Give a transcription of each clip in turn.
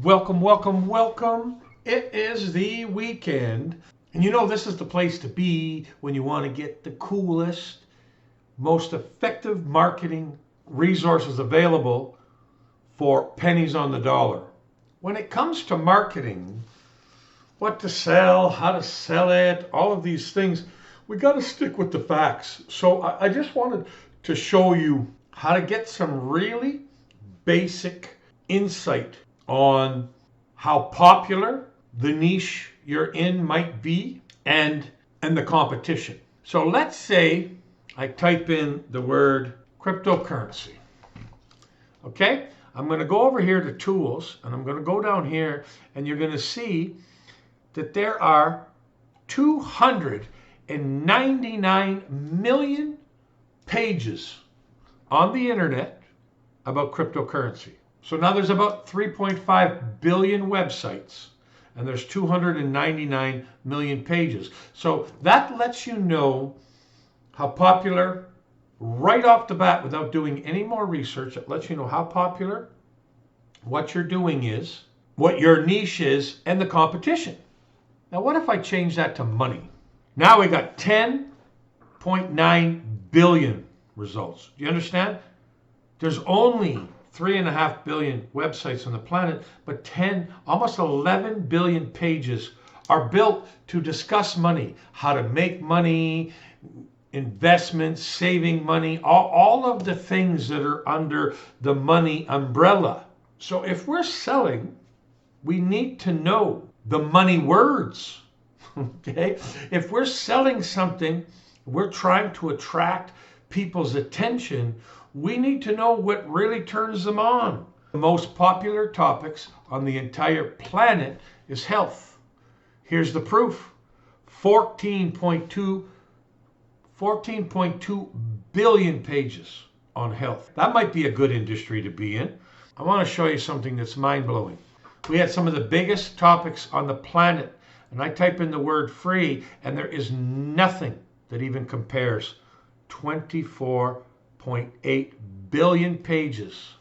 Welcome, welcome, welcome. It is the weekend. And you know, this is the place to be when you want to get the coolest, most effective marketing resources available for pennies on the dollar. When it comes to marketing, what to sell, how to sell it, all of these things, we got to stick with the facts. So I just wanted to show you how to get some really basic insight on how popular the niche you're in might be and the competition. So let's say I type in the word cryptocurrency. Okay, I'm going to go over here to tools and I'm going to go down here and you're going to see that there are 299 million pages on the internet about cryptocurrency. So now there's about 3.5 billion websites and there's 299 million pages. So that lets you know how popular, right off the bat, without doing any more research, it lets you know how popular, what you're doing is, what your niche is, and the competition. Now what if I change that to money? Now we got 10.9 billion results. Do you understand? There's only 3.5 billion websites on the planet, but almost 11 billion pages are built to discuss money, how to make money, investments, saving money, all of the things that are under the money umbrella. So if we're selling, we need to know the money words. Okay? If we're selling something, we're trying to attract people's attention, we need to know what really turns them on. The most popular topics on the entire planet is health. Here's the proof. 14.2 billion pages on health. That might be a good industry to be in. I want to show you something that's mind-blowing. We had some of the biggest topics on the planet, and I type in the word free, and there is nothing that even compares. 24.8 billion pages.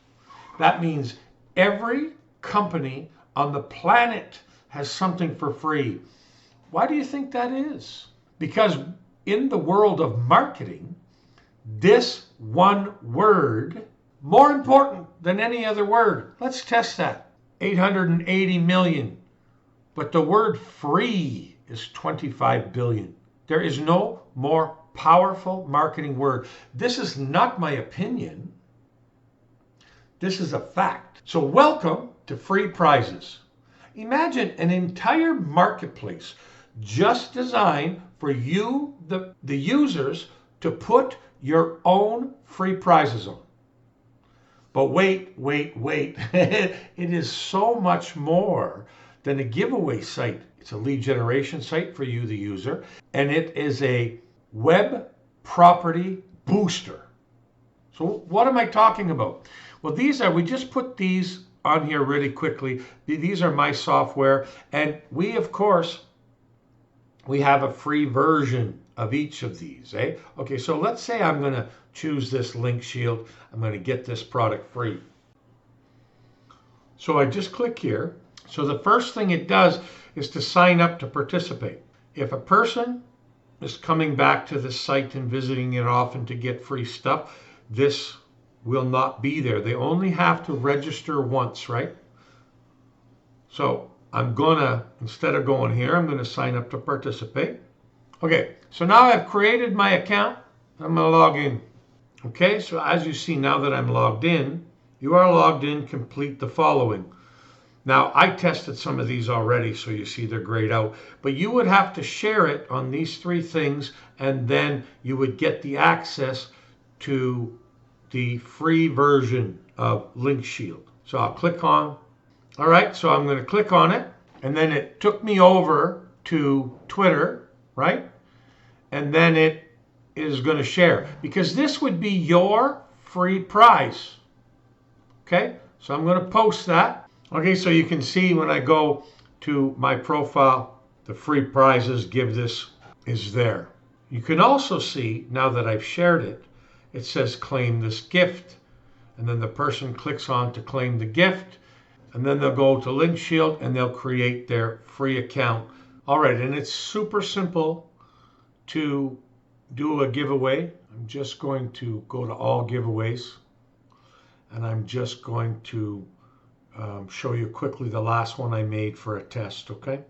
That means every company on the planet has something for free. Why do you think that is? Because in the world of marketing, this one word, more important than any other word. Let's test that. 880 million. But the word free is 25 billion. There is no more powerful marketing word. This is not my opinion. This is a fact. So welcome to FreePrizes. Imagine an entire marketplace just designed for you, the users, to put your own free prizes on. But wait. It is so much more than a giveaway site. It's a lead generation site for you, the user, and it is a web property booster. So what am I talking about? Well, we just put these on here really quickly. These are my software, and we, of course, we have a free version of each of these. Okay, so let's say I'm going to choose this link shield. I'm going to get this product free. So I just click here. So the first thing it does is to sign up to participate. If a person is coming back to the site and visiting it often to get free stuff, this will not be there. They only have to register once, right? So I'm gonna, instead of going here, I'm gonna sign up to participate. Okay, so now I've created my account. I'm gonna log in. Okay, so as you see now that I'm logged in, you are logged in, complete the following. Now, I tested some of these already, so you see they're grayed out. But you would have to share it on these three things, and then you would get the access to the free version of Link Shield. So I'll click on. All right, so I'm going to click on it, and then it took me over to Twitter, right? And then it is going to share, because this would be your free prize. Okay, so I'm going to post that. Okay, so you can see when I go to my profile, the free prizes give this is there. You can also see, now that I've shared it, it says claim this gift. And then the person clicks on to claim the gift. and then they'll go to Link Shield and they'll create their free account. All right, and it's super simple to do a giveaway. I'm just going to go to all giveaways, and I'm just going to show you quickly the last one I made for a test, okay?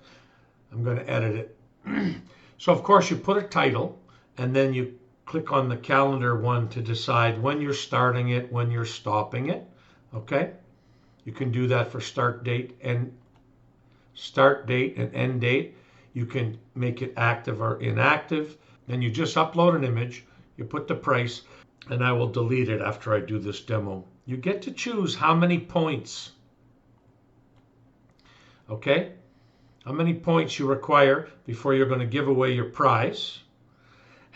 I'm going to edit it. So of course you put a title, and then you click on the calendar one to decide when you're starting it, when you're stopping it, okay? You can do that for start date and end date. You can make it active or inactive. Then you just upload an image, you put the price, and I will delete it after I do this demo. You get to choose how many points, okay? How many points you require before you're going to give away your prize.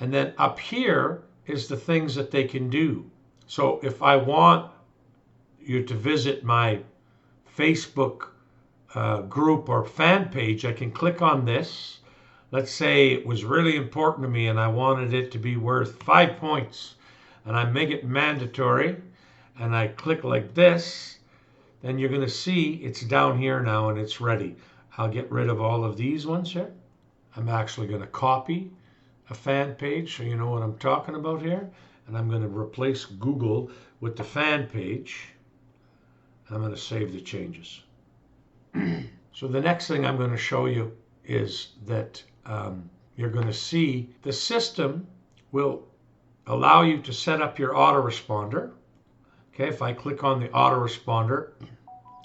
And then up here is the things that they can do. So if I want you to visit my Facebook group or fan page, I can click on this. Let's say it was really important to me and I wanted it to be worth 5 points, and I make it mandatory, and I click like this. Then you're going to see it's down here now and it's ready. I'll get rid of all of these ones here. I'm actually going to copy a fan page so you know what I'm talking about here, and I'm going to replace Google with the fan page. I'm going to save the changes. So the next thing I'm going to show you is that you're going to see the system will allow you to set up your autoresponder. Okay, if I click on the autoresponder,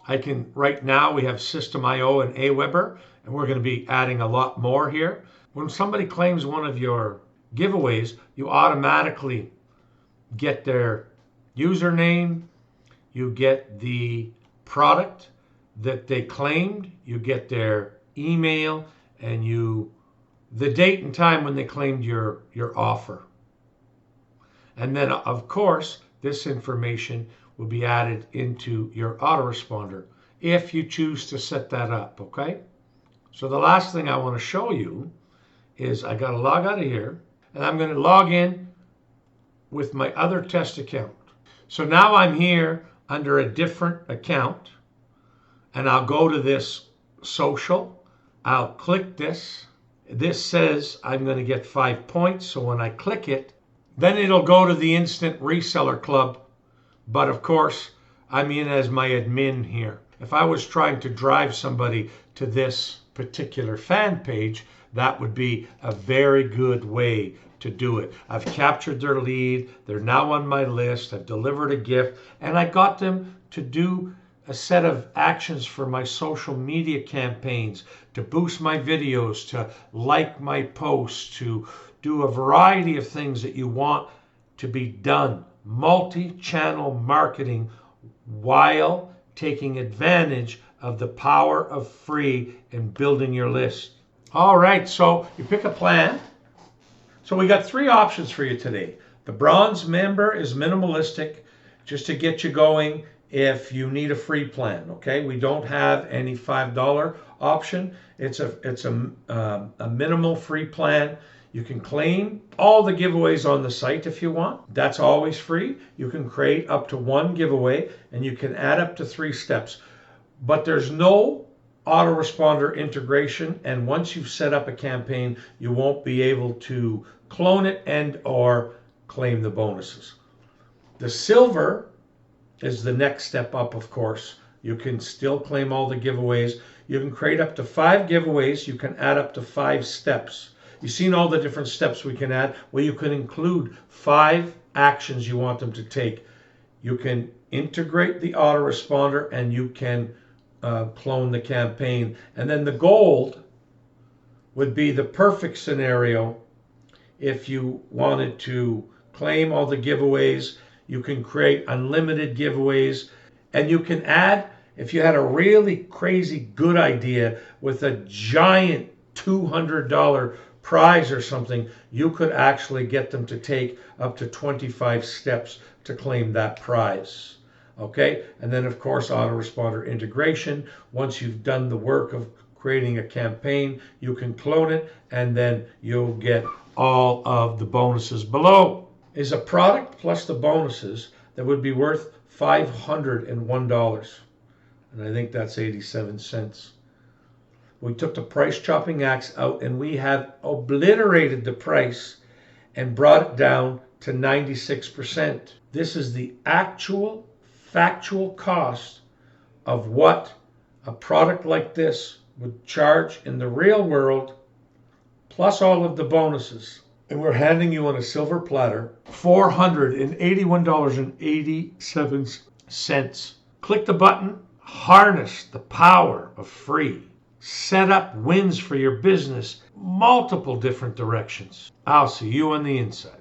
I can, right now we have System IO and Aweber, and we're going to be adding a lot more here. When somebody claims one of your giveaways, you automatically get their username, you get the product that they claimed, you get their email, and the date and time when they claimed your offer. And then of course this information will be added into your autoresponder if you choose to set that up, okay? So the last thing I want to show you is I got to log out of here, and I'm going to log in with my other test account. So now I'm here under a different account, and I'll go to this social. I'll click this. This says I'm going to get 5 points. So when I click it, then it'll go to the Instant Reseller Club. But of course, I'm in as my admin here. If I was trying to drive somebody to this particular fan page, that would be a very good way to do it. I've captured their lead. They're now on my list. I've delivered a gift, and I got them to do a set of actions for my social media campaigns, to boost my videos, to like my posts, to do a variety of things that you want to be done. Multi-channel marketing while taking advantage of the power of free and building your list. All right, so you pick a plan. So we got 3 options for you today. The bronze member is minimalistic, just to get you going if you need a free plan, okay? We don't have any $5 option. It's a minimal free plan. You can claim all the giveaways on the site if you want. That's always free. You can create up to 1 giveaway, and you can add up to 3 steps. But there's no autoresponder integration, and once you've set up a campaign, you won't be able to clone it and or claim the bonuses. The silver is the next step up, of course. You can still claim all the giveaways. You can create up to 5 giveaways. You can add up to 5 steps. You've seen all the different steps we can add. Well, you can include 5 actions you want them to take. You can integrate the autoresponder, and you can clone the campaign. And then the gold would be the perfect scenario if you wanted to claim all the giveaways. You can create unlimited giveaways, and you can add, if you had a really crazy good idea with a giant $200 prize or something, you could actually get them to take up to 25 steps to claim that prize. Okay, and then of course autoresponder integration. Once you've done the work of creating a campaign, you can clone it, and then you'll get all of the bonuses below. Is a product plus the bonuses that would be worth $501. and I think that's 87 cents. We took the price chopping axe out and we have obliterated the price and brought it down to 96%. This is the actual factual cost of what a product like this would charge in the real world, plus all of the bonuses. And we're handing you on a silver platter $481.87. Click the button, harness the power of free. Set up wins for your business, multiple different directions. I'll see you on the inside.